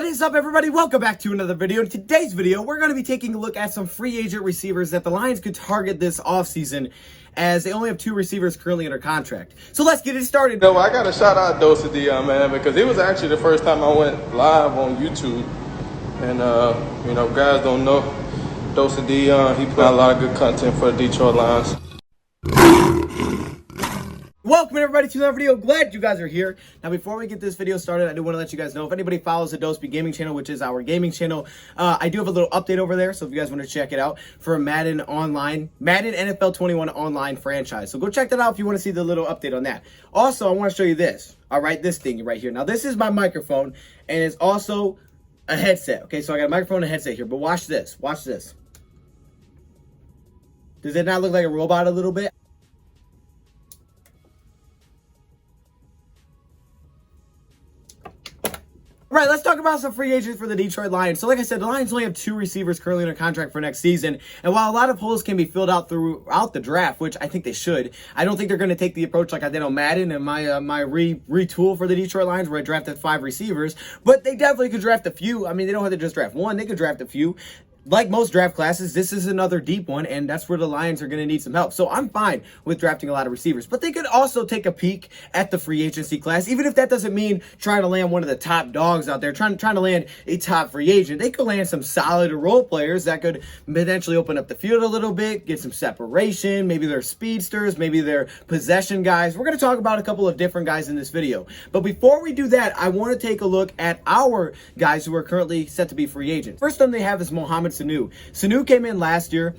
What is up, everybody? Welcome back to another video. In today's video, we're going to be taking a look at some free agent receivers that the Lions could target this offseason, as they only have 2 receivers currently under contract. So let's get it started. I got to shout out DoseOfDion, man, because it was actually the first time I went live on YouTube. And, guys don't know, DoseOfDion, he put out a lot of good content for the Detroit Lions. Welcome everybody to another video. Glad you guys are here. Now before we get this video started, I do want to let you guys know, if anybody follows the DoseOfDion gaming channel, which is our gaming channel, I do have a little update over there, so if you guys want to check it out, for Madden NFL 21 online franchise. So go check that out if you want to see the little update on that. Also, I want to show you this. All right, this thing right here. Now this is my microphone, and it's also a headset. Okay, so I got a microphone and a headset here, but watch this. Watch this. Does it not look like a robot a little bit? All right, let's talk about some free agents for the Detroit Lions. So like I said, the Lions only have 2 receivers currently under contract for next season. And while a lot of holes can be filled out throughout the draft, which I think they should, I don't think they're going to take the approach like I did on Madden and my retool for the Detroit Lions, where I drafted 5 receivers. But they definitely could draft a few. I mean, they don't have to just draft one. They could draft a few. Like most draft classes, this is another deep one, and that's where the Lions are going to need some help. So I'm fine with drafting a lot of receivers, but they could also take a peek at the free agency class, even if that doesn't mean trying to land one of the top dogs out there, trying to land a top free agent. They could land some solid role players that could potentially open up the field a little bit, get some separation. Maybe they're speedsters, maybe they're possession guys. We're going to talk about a couple of different guys in this video. But before we do that, I want to take a look at our guys who are currently set to be free agents. First one they have is Mohamed Sunu. Sunu came in last year,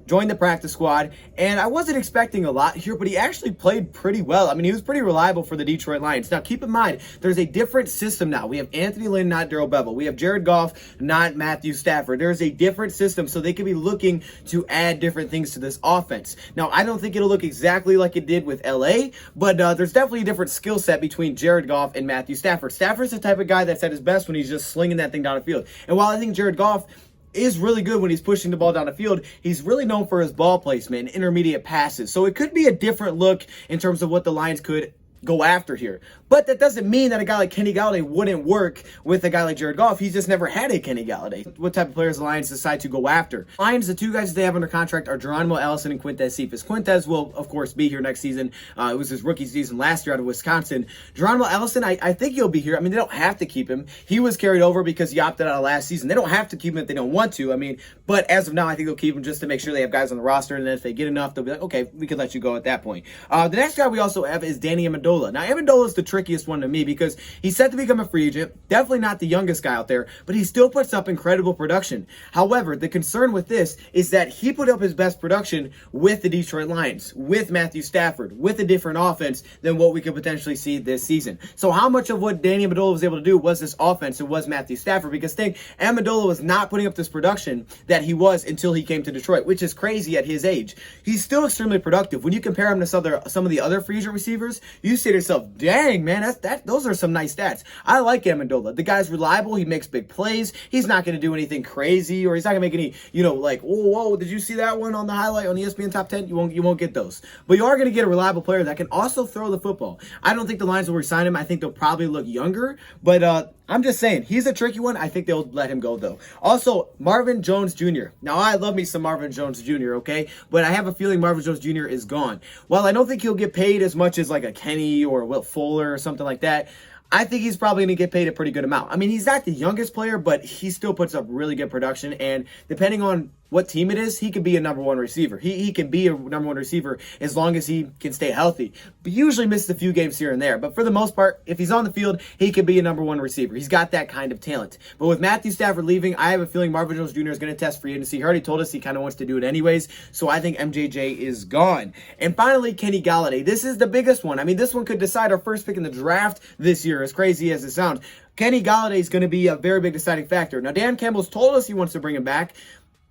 joined the practice squad, and I wasn't expecting a lot here, but he actually played pretty well. I mean, he was pretty reliable for the Detroit Lions. Now, keep in mind, there's a different system now. We have Anthony Lynn, not Darrell Bevel. We have Jared Goff, not Matthew Stafford. There's a different system, so they could be looking to add different things to this offense. Now, I don't think it'll look exactly like it did with LA, but there's definitely a different skill set between Jared Goff and Matthew Stafford. Stafford's the type of guy that's at his best when he's just slinging that thing down the field. And while I think Jared Goff is really good when he's pushing the ball down the field, he's really known for his ball placement and intermediate passes. So it could be a different look in terms of what the Lions could go after here. But that doesn't mean that a guy like Kenny Gallady wouldn't work with a guy like Jared Goff. He's just never had a Kenny Gallady. What type of players the Lions decide to go after? Lions, the 2 guys they have under contract are Geronimo Allison and Quintez Cephas. Quintez will, of course, be here next season. It was his rookie season last year out of Wisconsin. Geronimo Allison, I think he'll be here. I mean, they don't have to keep him. He was carried over because he opted out of last season. They don't have to keep him if they don't want to. I mean, but as of now, I think they'll keep him just to make sure they have guys on the roster. And then if they get enough, they'll be like, okay, we can let you go at that point. The next guy we also have is Danny Medola. Now, Medola is the trickiest one to me because he's set to become a free agent. Definitely not the youngest guy out there, but he still puts up incredible production. However, the concern with this is that he put up his best production with the Detroit Lions, with Matthew Stafford, with a different offense than what we could potentially see this season. So how much of what Danny Medola was able to do was this offense and was Matthew Stafford? Because think, Amendola was not putting up this production that he was until he came to Detroit, which is crazy at his age. He's still extremely productive. When you compare him to some of the other free agent receivers, you say to yourself, dang, man, those are some nice stats. I like Amendola. The guy's reliable. He makes big plays. He's not going to do anything crazy, or he's not going to make any, like, whoa, did you see that one on the highlight on ESPN Top 10? You won't get those. But you are going to get a reliable player that can also throw the football. I don't think the Lions will resign him. I think they'll probably look younger, but I'm just saying, he's a tricky one. I think they'll let him go, though. Also, Marvin Jones Jr. Now, I love me some Marvin Jones Jr., okay? But I have a feeling Marvin Jones Jr. is gone. While I don't think he'll get paid as much as like a Kenny or Will Fuller or something like that, I think he's probably going to get paid a pretty good amount. I mean, he's not the youngest player, but he still puts up really good production. And depending on what team it is, he could be a number 1 receiver. He can be a number 1 receiver as long as he can stay healthy. But usually misses a few games here and there. But for the most part, if he's on the field, he could be a number 1 receiver. He's got that kind of talent. But with Matthew Stafford leaving, I have a feeling Marvin Jones Jr. is going to test free agency. He already told us he kind of wants to do it anyways. So I think MJJ is gone. And finally, Kenny Gallady. This is the biggest one. I mean, this one could decide our first pick in the draft this year, as crazy as it sounds. Kenny Gallady is going to be a very big deciding factor. Now, Dan Campbell's told us he wants to bring him back,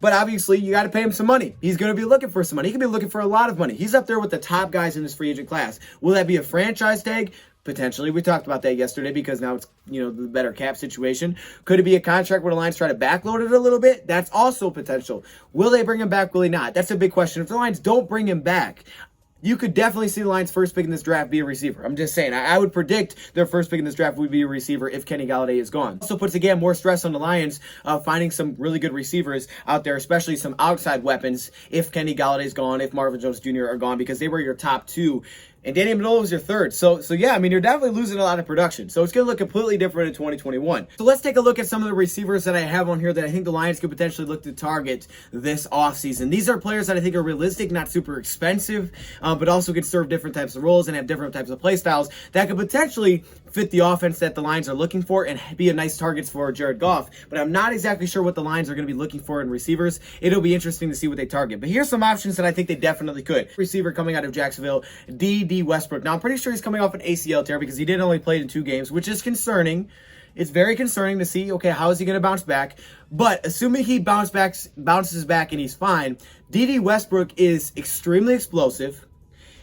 but obviously you got to pay him some money. He's going to be looking for some money. He could be looking for a lot of money. He's up there with the top guys in this free agent class. Will that be a franchise tag? Potentially. We talked about that yesterday because now it's, the better cap situation. Could it be a contract where the Lions try to backload it a little bit? That's also potential. Will they bring him back? Will they not? That's a big question. If the Lions don't bring him back, you could definitely see the Lions' first pick in this draft be a receiver. I'm just saying. I would predict their first pick in this draft would be a receiver if Kenny Gallady is gone. Also puts, again, more stress on the Lions finding some really good receivers out there, especially some outside weapons if Kenny Gallady is gone, if Marvin Jones Jr. are gone, because they were your top two. And Danny Medola was your third. So yeah, I mean, you're definitely losing a lot of production. So it's going to look completely different in 2021. So let's take a look at some of the receivers that I have on here that I think the Lions could potentially look to target this offseason. These are players that I think are realistic, not super expensive, but also can serve different types of roles and have different types of play styles that could potentially fit the offense that the Lions are looking for and be a nice targets for Jared Goff. But I'm not exactly sure what the Lions are going to be looking for in receivers. It'll be interesting to see what they target. But here's some options that I think they definitely could. Receiver coming out of Jacksonville, Dede Westbrook. Now, I'm pretty sure he's coming off an ACL tear because he did only play in 2 games, which is concerning. It's very concerning to see, okay, how is he going to bounce back? But assuming he bounces back and he's fine, Dede Westbrook is extremely explosive.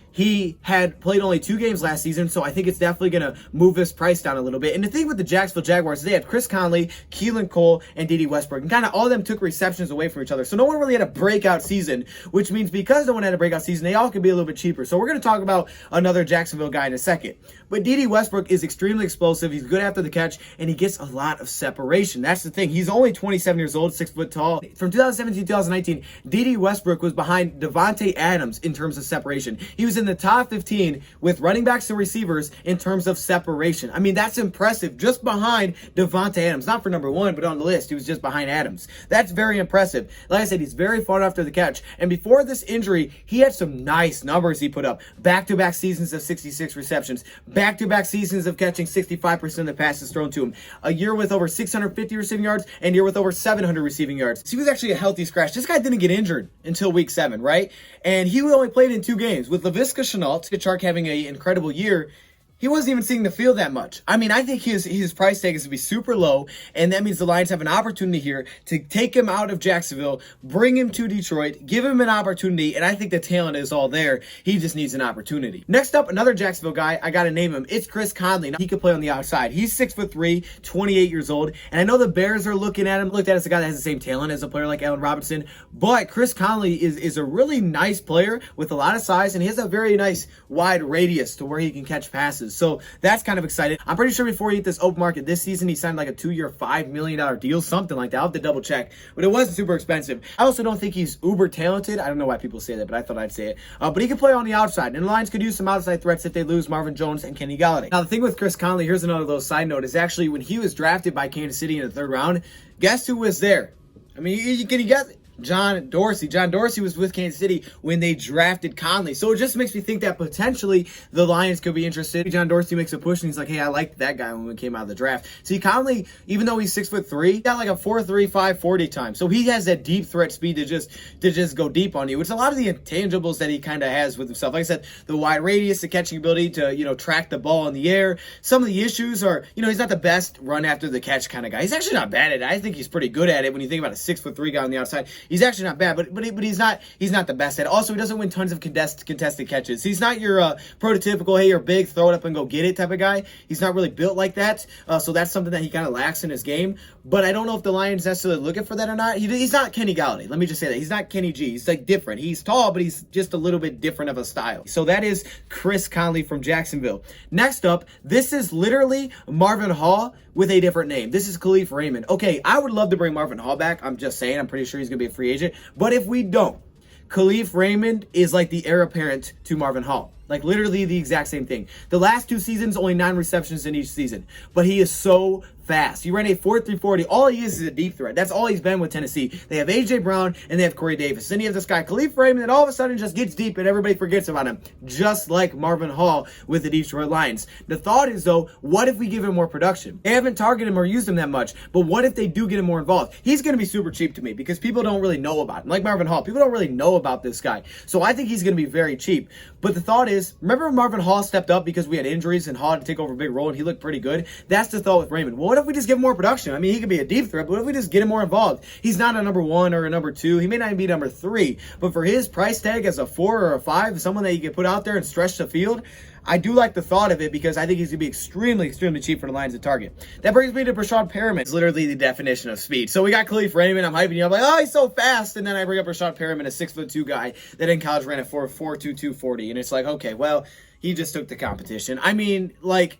He had played only 2 games last season, so I think it's definitely going to move his price down a little bit. And the thing with the Jacksonville Jaguars, they had Chris Connolly, Keelan Cole, and Dede Westbrook. And kind of all of them took receptions away from each other. So no one really had a breakout season, which means because no one had a breakout season, they all could be a little bit cheaper. So we're going to talk about another Jacksonville guy in a second. But Dede Westbrook is extremely explosive. He's good after the catch, and he gets a lot of separation. That's the thing. He's only 27 years old, 6 foot tall. From 2017 to 2019, Dede Westbrook was behind Davante Adams in terms of separation. He was in the top 15 with running backs and receivers in terms of separation. I mean, that's impressive. Just behind Davante Adams. Not for number 1, but on the list, he was just behind Adams. That's very impressive. Like I said, he's very far after the catch. And before this injury, he had some nice numbers he put up. Back-to-back seasons of 66 receptions. Back-to-back seasons of catching 65% of the passes thrown to him. A year with over 650 receiving yards and a year with over 700 receiving yards. So he was actually a healthy scratch. This guy didn't get injured until week 7, right? And he only played in 2 games. With Laviska Shenault, Chark having an incredible year, he wasn't even seeing the field that much. I mean, I think his price tag is to be super low, and that means the Lions have an opportunity here to take him out of Jacksonville, bring him to Detroit, give him an opportunity, and I think the talent is all there. He just needs an opportunity. Next up, another Jacksonville guy, I gotta name him. It's Chris Connolly. Now, he could play on the outside. He's 6'3", 28 years old, and I know the Bears are looking at him, looked at as a guy that has the same talent as a player like Allen Robinson, but Chris Connolly is a really nice player with a lot of size, and he has a very nice wide radius to where he can catch passes. So that's kind of exciting. I'm pretty sure before he hit this open market this season, he signed like a 2-year, $5 million deal, something like that. I'll have to double check, but it wasn't super expensive. I also don't think he's uber talented. I don't know why people say that, but I thought I'd say it. But he can play on the outside, and the Lions could use some outside threats if they lose Marvin Jones and Kenny Gallady. Now, the thing with Chris Connolly, here's another little side note, is actually when he was drafted by Kansas City in the 3rd round, guess who was there? I mean, can you guess it? John Dorsey. John Dorsey was with Kansas City when they drafted Connolly. So it just makes me think that potentially the Lions could be interested. John Dorsey makes a push and he's like, hey, I liked that guy when we came out of the draft. See, Connolly, even though he's 6'3", he got like a 4.35 40 time. So he has that deep threat speed to just go deep on you. It's a lot of the intangibles that he kind of has with himself. Like I said, the wide radius, the catching ability to, track the ball in the air. Some of the issues are, he's not the best run after the catch kind of guy. He's actually not bad at it. I think he's pretty good at it when you think about a 6'3" guy on the outside. He's actually not bad, but he's not the best at it. Also, he doesn't win tons of contested catches. He's not your prototypical, hey, you're big, throw it up and go get it type of guy. He's not really built like that, so that's something that he kind of lacks in his game. But I don't know if the Lions necessarily looking for that or not. He's not Kenny Gallady. Let me just say that. He's not Kenny G. He's like different. He's tall, but he's just a little bit different of a style. So that is Chris Connolly from Jacksonville. Next up, this is literally Marvin Hall with a different name. This is Kalif Raymond. Okay, I would love to bring Marvin Hall back. I'm just saying. I'm pretty sure he's going to be a free agent. But if we don't, Kalif Raymond is like the heir apparent to Marvin Hall. Like literally the exact same thing. The last 2 seasons, only 9 receptions in each season. But he is so fast. He ran a 4.3 40. All he is a deep threat. That's all he's been with Tennessee. They have A.J. Brown and they have Corey Davis. Then you have this guy, Kalif Raymond, that all of a sudden just gets deep and everybody forgets about him. Just like Marvin Hall with the Detroit Lions. The thought is, though, what if we give him more production? They haven't targeted him or used him that much, but what if they do get him more involved? He's going to be super cheap to me because people don't really know about him. Like Marvin Hall, people don't really know about this guy. So I think he's going to be very cheap. But the thought is, remember Marvin Hall stepped up because we had injuries and Hall had to take over a big role and he looked pretty good? That's the thought with Raymond. Well, what what if we just give him more production? I mean, he could be a deep threat, but what if we just get him more involved? He's not a number 1 or a number 2. He may not even be number 3, but for his price tag as a 4 or a 5, someone that you can put out there and stretch the field, I do like the thought of it because I think he's going to be extremely, extremely cheap for the Lions to target. That brings me to Rashard Perriman. It's literally the definition of speed. So we got Khalif Raymond. I'm hyping you up like, oh, he's so fast. And then I bring up Rashard Perriman, a 6'2" guy that in college ran a 4.22 40. And it's like, okay, well, he just took the competition. I mean, like,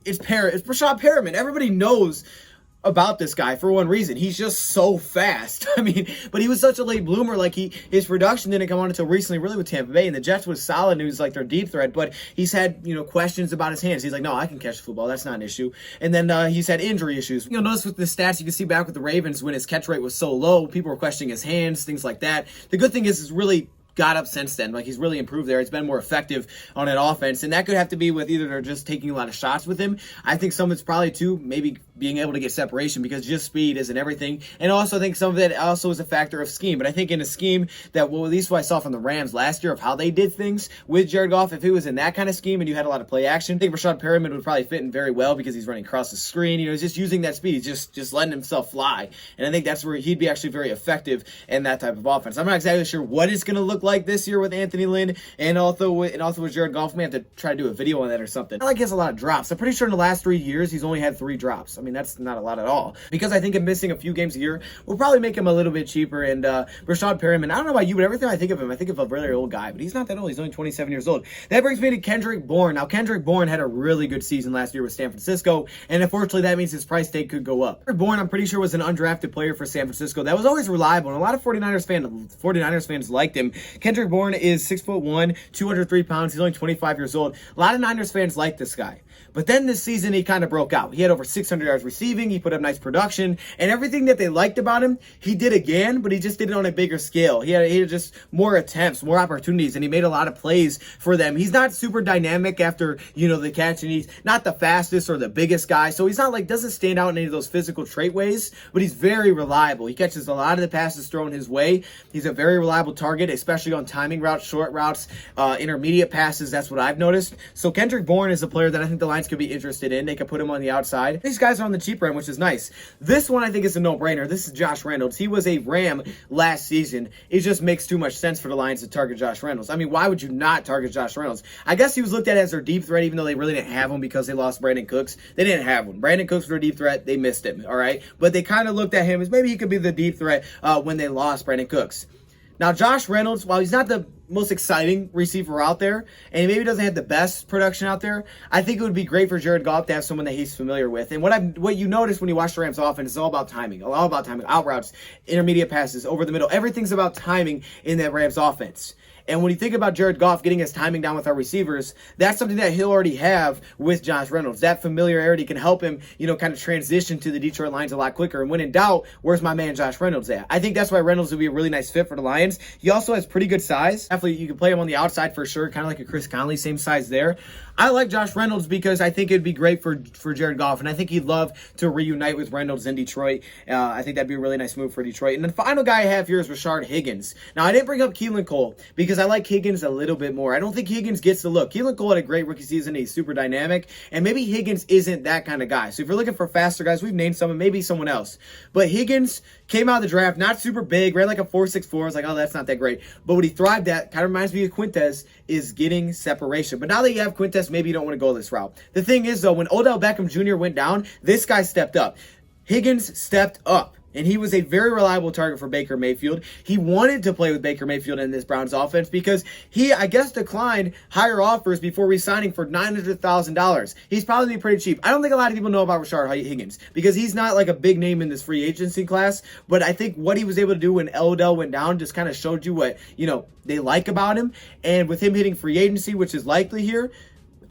it's Rashard Perriman. Everybody knows about this guy for one reason. He's just so fast. I mean, but he was such a late bloomer. Like his production didn't come on until recently, really with Tampa Bay. And the Jets was solid and he was like their deep threat, but he's had, questions about his hands. He's like, no, I can catch the football. That's not an issue. And then he's had injury issues. You'll notice with the stats, you can see back with the Ravens when his catch rate was so low, people were questioning his hands, things like that. The good thing is it's really got up since then. Like, he's really improved there. He's been more effective on an offense, and that could have to be with either they're just taking a lot of shots with him. I think some of it's probably, too, maybe being able to get separation because just speed isn't everything. And also, I think some of it also is a factor of scheme. But I think in a scheme that, well, at least what I saw from the Rams last year of how they did things with Jared Goff, if it was in that kind of scheme and you had a lot of play action, I think Rashard Perriman would probably fit in very well because he's running across the screen. He's just using that speed. He's just letting himself fly. And I think that's where he'd be actually very effective in that type of offense. I'm not exactly sure what it's going to look like this year with Anthony Lynn and also with Jared Goff. We may have to try to do a video on that or something. I like he has a lot of drops. I'm pretty sure in the last 3 years, he's only had 3 drops. I mean, that's not a lot at all. Because I think him missing a few games a year will probably make him a little bit cheaper. And Rashard Perriman, I don't know about you, but every time I think of him, I think of a really old guy. But he's not that old. He's only 27 years old. That brings me to Kendrick Bourne. Now, Kendrick Bourne had a really good season last year with San Francisco. And unfortunately, that means his price tag could go up. Kendrick Bourne, I'm pretty sure, was an undrafted player for San Francisco. That was always reliable. And a lot of 49ers fans liked him. Kendrick Bourne is 6'1", 203 pounds. He's only 25 years old. A lot of Niners fans like this guy. But then this season, he kind of broke out. He had over 600 yards receiving. He put up nice production. And everything that they liked about him, he did again, but he just did it on a bigger scale. He had just more attempts, more opportunities, and he made a lot of plays for them. He's not super dynamic after, the catch, and he's not the fastest or the biggest guy. So he's not doesn't stand out in any of those physical trait ways, but he's very reliable. He catches a lot of the passes thrown his way. He's a very reliable target, especially on timing routes, short routes, intermediate passes. That's what I've noticed. So Kendrick Bourne is a player that I think the Lions could be interested in. They could put him on the outside. These guys are on the cheaper end, which is nice. This one I think is a no-brainer. This is Josh Reynolds. He was a Ram last season. It just makes too much sense for the Lions to target Josh Reynolds. I mean, why would you not target Josh Reynolds? I guess he was looked at as their deep threat, even though they really didn't have him because they lost Brandon Cooks. They didn't have him. Brandon Cooks was their deep threat. They missed him, all right? But they kind of looked at him as maybe he could be the deep threat when they lost Brandon Cooks. Now, Josh Reynolds, while he's not the most exciting receiver out there, and he maybe doesn't have the best production out there, I think it would be great for Jared Goff to have someone that he's familiar with. And what you notice when you watch the Rams offense is all about timing. All about timing. Out routes, intermediate passes, over the middle. Everything's about timing in that Rams offense. And when you think about Jared Goff getting his timing down with our receivers, that's something that he'll already have with Josh Reynolds. That familiarity can help him, kind of transition to the Detroit Lions a lot quicker. And when in doubt, where's my man Josh Reynolds at? I think that's why Reynolds would be a really nice fit for the Lions. He also has pretty good size. Definitely, you can play him on the outside for sure, kind of like a Chris Connolly, same size there. I like Josh Reynolds because I think it'd be great for Jared Goff, and I think he'd love to reunite with Reynolds in Detroit. I think that'd be a really nice move for Detroit. And the final guy I have here is Rashard Higgins. Now, I didn't bring up Keelan Cole because I like Higgins a little bit more. I don't think Higgins gets the look. Keelan Cole had a great rookie season. He's super dynamic, and maybe Higgins isn't that kind of guy. So if you're looking for faster guys, we've named someone, maybe someone else. But Higgins came out of the draft, not super big, ran like a 4.64. I was like, oh, that's not that great. But what he thrived at, kind of reminds me of Quintez, is getting separation. But now that you have Quintez, maybe you don't want to go this route. The thing is, though, when Odell Beckham Jr. went down, this guy stepped up. Higgins stepped up. And he was a very reliable target for Baker Mayfield. He wanted to play with Baker Mayfield in this Browns offense because he, I guess, declined higher offers before re-signing for $900,000. He's probably pretty cheap. I don't think a lot of people know about Rashard Higgins because he's not like a big name in this free agency class. But I think what he was able to do when Odell went down just kind of showed you what, they like about him. And with him hitting free agency, which is likely here,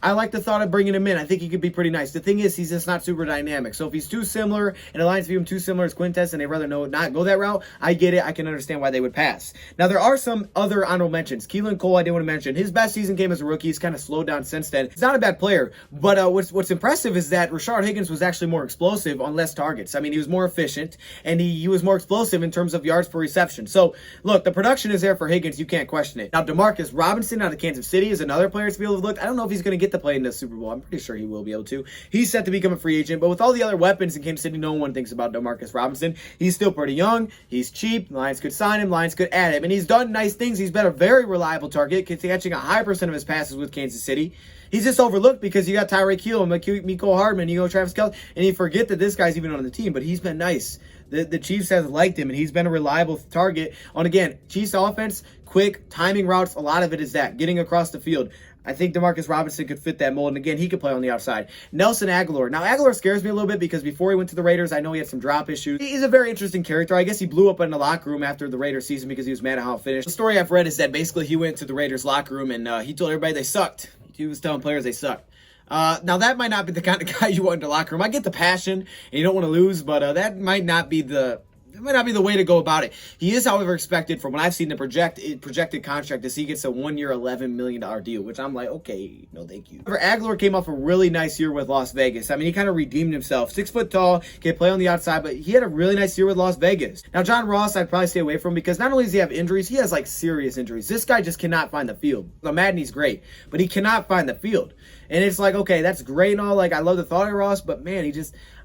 I like the thought of bringing him in. I think he could be pretty nice. The thing is, he's just not super dynamic. So if he's too similar, and the Lions view him too similar as Quintez, and they'd rather not go that route, I get it. I can understand why they would pass. Now, there are some other honorable mentions. Keelan Cole, I didn't want to mention. His best season came as a rookie. He's kind of slowed down since then. He's not a bad player. But what's impressive is that Rashard Higgins was actually more explosive on less targets. I mean, he was more efficient, and he was more explosive in terms of yards per reception. So, look, the production is there for Higgins. You can't question it. Now, Demarcus Robinson out of Kansas City is another player to be able to look. I don't know if he's going to get to play in the Super Bowl. I'm pretty sure he will be able to. He's set to become a free agent, but with all the other weapons in Kansas City, no one thinks about Demarcus Robinson. He's still pretty young. He's cheap. Lions could sign him. Lions could add him, and he's done nice things. He's been a very reliable target, catching a high percent of his passes with Kansas City. He's just overlooked because you got Tyreek Hill and Mecole Hardman, you go Travis Kelce, and you forget that this guy's even on the team, but he's been nice. The Chiefs have liked him, and he's been a reliable target on, again, Chiefs offense, quick, timing routes. A lot of it is that, getting across the field. I think Demarcus Robinson could fit that mold, and again, he could play on the outside. Nelson Agholor. Now, Agholor scares me a little bit because before he went to the Raiders, I know he had some drop issues. He's a very interesting character. I guess he blew up in the locker room after the Raiders season because he was mad at how it finished. The story I've read is that basically he went to the Raiders locker room and he told everybody they sucked. He was telling players they sucked. Now, that might not be the kind of guy you want in the locker room. I get the passion, and you don't want to lose, but that might not be the way to go about it. He is, however, expected, from what I've seen, the projected contract is he gets a 1-year, $11 million deal, which I'm like, okay, no thank you. However, Agholor came off a really nice year with Las Vegas. I mean, he kind of redeemed himself. 6 foot tall, can play on the outside, but he had a really nice year with Las Vegas. Now, John Ross, I'd probably stay away from because not only does he have injuries, he has, like, serious injuries. This guy just cannot find the field. Now, Madden, he's great, but he cannot find the field. And it's like, okay, that's great and all. Like, I love the thought of Ross, but man,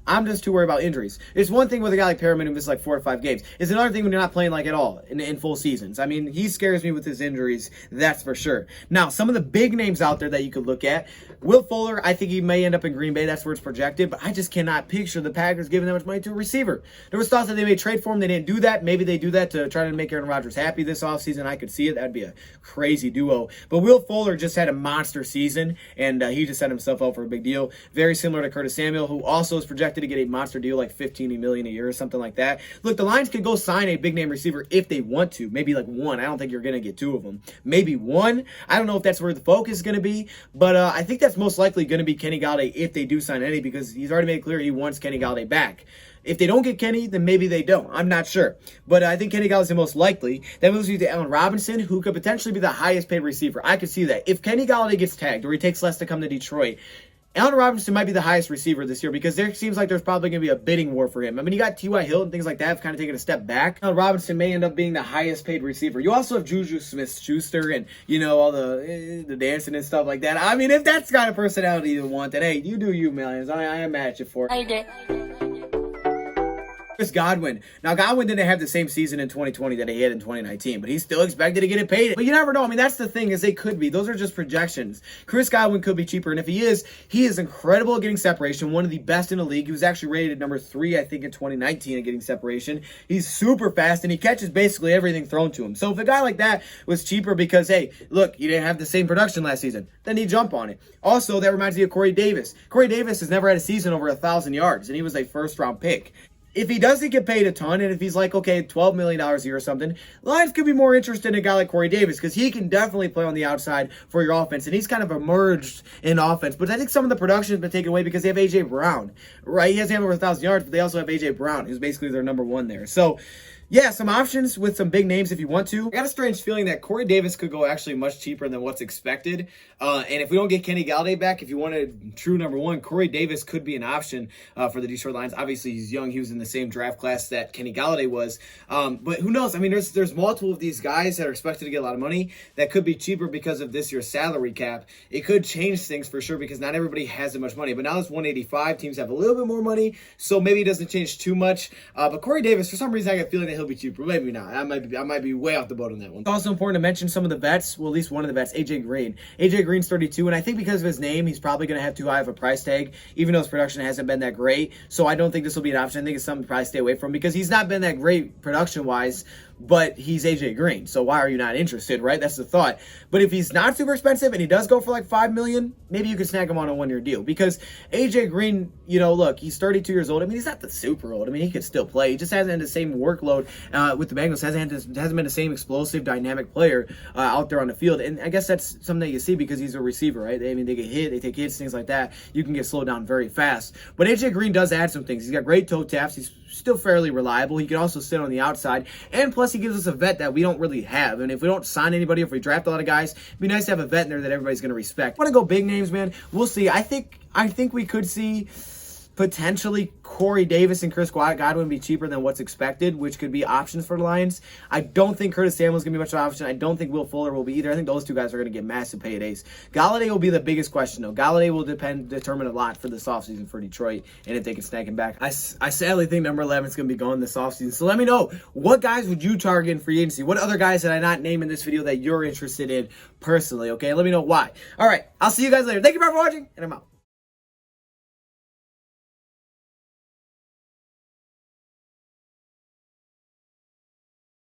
I'm just too worried about injuries. It's one thing with a guy like Perriman who missed like 4 or 5 games. It's another thing when you're not playing like at all in full seasons. I mean, he scares me with his injuries, that's for sure. Now, some of the big names out there that you could look at. Will Fuller, I think he may end up in Green Bay. That's where it's projected, but I just cannot picture the Packers giving that much money to a receiver. There was thoughts that they may trade for him. They didn't do that. Maybe they do that to try to make Aaron Rodgers happy this offseason. I could see it. That'd be a crazy duo. But Will Fuller just had a monster season, and he just set himself up for a big deal. Very similar to Curtis Samuel, who also is projected to get a monster deal like $15 million a year or something like that. Look, the Lions could go sign a big name receiver if they want to. Maybe like one. I don't think you're going to get 2 of them. Maybe one. I don't know if that's where the focus is going to be, but I think that's most likely going to be Kenny Gallady if they do sign any, because he's already made it clear he wants Kenny Gallady back. If they don't get Kenny, then maybe they don't. I'm not sure. But I think Kenny Gallady is the most likely. That moves you to Allen Robinson, who could potentially be the highest paid receiver. I could see that. If Kenny Gallady gets tagged or he takes less to come to Detroit, Allen Robinson might be the highest receiver this year because there seems like there's probably going to be a bidding war for him. I mean, you got T.Y. Hilton and things like that have kind of taken a step back. Allen Robinson may end up being the highest paid receiver. You also have Juju Smith-Schuster and, all the dancing and stuff like that. I mean, if that's the kind of personality you want, then hey, you do you, millions. I am at you for it. Godwin. Now, Godwin didn't have the same season in 2020 that he had in 2019, but he's still expected to get it paid. But you never know. I mean, that's the thing, is they could be. Those are just projections. Chris Godwin could be cheaper, and if he is incredible at getting separation, one of the best in the league. He was actually rated number 3, I think, in 2019 at getting separation. He's super fast, and he catches basically everything thrown to him. So if a guy like that was cheaper because, hey, look, you didn't have the same production last season, then he'd jump on it. Also, that reminds me of Corey Davis. Corey Davis has never had a season over 1,000 yards, and he was a first-round pick. If he doesn't get paid a ton, and if he's like, okay, $12 million a year or something, Lions could be more interested in a guy like Corey Davis because he can definitely play on the outside for your offense, and he's kind of emerged in offense. But I think some of the production has been taken away because they have A.J. Brown, right? He hasn't had over 1,000 yards, but they also have A.J. Brown, who's basically their number 1 there. So, yeah, some options with some big names if you want to. I got a strange feeling that Corey Davis could go actually much cheaper than what's expected. And if we don't get Kenny Gallady back, if you want a true number 1, Corey Davis could be an option for the Detroit Lions. Obviously, he's young. He was in the same draft class that Kenny Gallady was. But who knows? I mean, there's multiple of these guys that are expected to get a lot of money that could be cheaper because of this year's salary cap. It could change things for sure because not everybody has that much money. But now it's 185. Teams have a little bit more money, so maybe it doesn't change too much. But Corey Davis, for some reason, I get a feeling that he'll be cheaper. Maybe not. I might be way off the boat on that one. It's also important to mention some of the vets. Well, at least one of the vets, AJ Green. AJ Green's 32, and I think because of his name, he's probably going to have too high of a price tag, even though his production hasn't been that great. So I don't think this will be an option. I think it's something to probably stay away from because he's not been that great production-wise, but he's AJ Green. So why are you not interested, right? That's the thought. But if he's not super expensive and he does go for like $5 million, maybe you could snag him on a 1-year deal because AJ Green, look, he's 32 years old. I mean, he's not the super old. I mean, he could still play. He just hasn't had the same workload with the Bengals. Hasn't been the same explosive, dynamic player out there on the field. And I guess that's something that you see because he's a receiver, right? I mean, they get hit, they take hits, things like that. You can get slowed down very fast. But AJ Green does add some things. He's got great toe taps. He's still fairly reliable. He can also sit on the outside. And plus, he gives us a vet that we don't really have. And if we don't sign anybody, if we draft a lot of guys, it'd be nice to have a vet in there that everybody's going to respect. I want to go big names, man. We'll see. I think we could see potentially Corey Davis and Chris Godwin be cheaper than what's expected, which could be options for the Lions. I don't think Curtis Samuel's going to be much of an option. I don't think Will Fuller will be either. I think those two guys are going to get massive paydays. Gallady will be the biggest question, though. Gallady will determine a lot for this offseason for Detroit, and if they can snag him back. I sadly think number 11 is going to be going this offseason. So let me know, what guys would you target in free agency? What other guys did I not name in this video that you're interested in personally, okay? Let me know why. All right, I'll see you guys later. Thank you for watching, and I'm out.